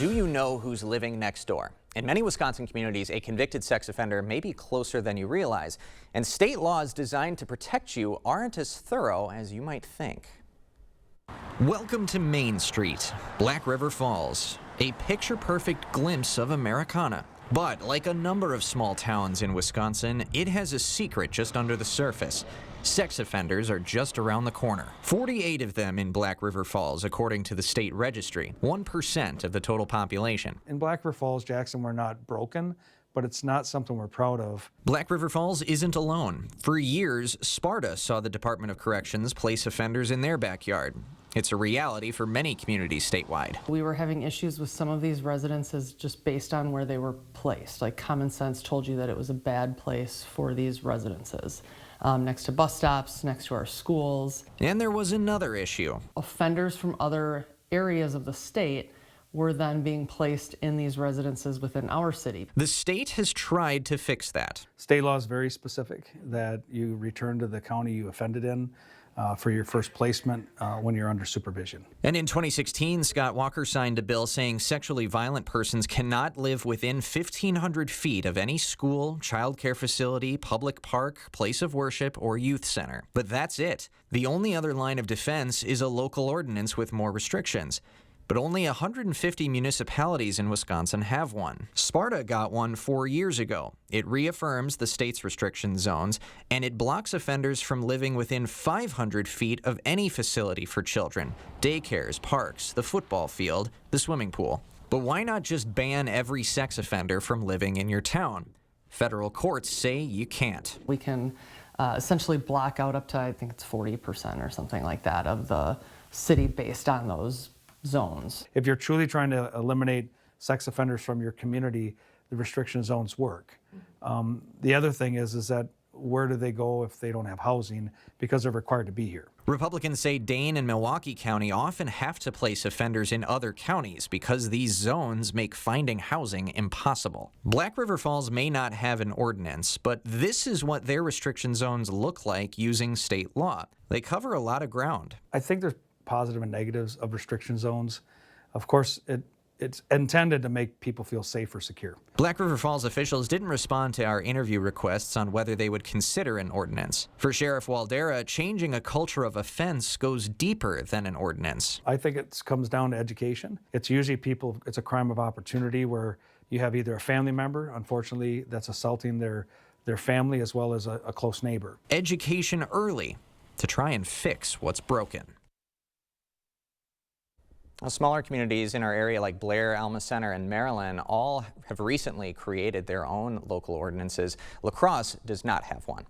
Do you know who's living next door? In many Wisconsin communities, a convicted sex offender may be closer than you realize, and state laws designed to protect you aren't as thorough as you might think. Welcome to Main Street, Black River Falls, a picture-perfect glimpse of Americana. But like a number of small towns in Wisconsin, it has a secret just under the surface. Sex offenders are just around the corner. 48 of them in Black River Falls, according to the state registry, 1% of the total population. In Black River Falls, Jackson, we're not broken, but it's not something we're proud of. Black River Falls isn't alone. For years, Sparta saw the Department of Corrections place offenders in their backyard. It's a reality for many communities statewide. We were having issues with some of these residences just based on where they were placed. Like common sense told you that it was a bad place for these residences. Next to bus stops, next to our schools. And there was another issue. Offenders from other areas of the state were then being placed in these residences within our city. The state has tried to fix that. State law is very specific that you return to the county you offended in for your first placement when you're under supervision. And in 2016, Scott Walker signed a bill saying sexually violent persons cannot live within 1,500 feet of any school, child care facility, public park, place of worship, or youth center. But that's it. The only other line of defense is a local ordinance with more restrictions. But only 150 municipalities in Wisconsin have one. Sparta got one 4 years ago. It reaffirms the state's restriction zones, and it blocks offenders from living within 500 feet of any facility for children: daycares, parks, the football field, the swimming pool. But why not just ban every sex offender from living in your town? Federal courts say you can't. We can essentially block out up to, I think it's 40% or something like that, of the city based on those zones. If you're truly trying to eliminate sex offenders from your community, the restriction zones work. The other thing is that where do they go if they don't have housing because they're required to be here? Republicans say Dane and Milwaukee County often have to place offenders in other counties because these zones make finding housing impossible. Black River Falls may not have an ordinance, but this is what their restriction zones look like using state law. They cover a lot of ground. I think there's positive and negatives of restriction zones. Of course, it's intended to make people feel safe or secure. Black River Falls officials didn't respond to our interview requests on whether they would consider an ordinance. For Sheriff Waldera, changing a culture of offense goes deeper than an ordinance. I think it comes down to education. It's usually it's a crime of opportunity where you have either a family member, unfortunately, that's assaulting their family as well as a close neighbor. Education early to try and fix what's broken. Smaller communities in our area like Blair, Alma Center, and Maryland all have recently created their own local ordinances. La Crosse does not have one.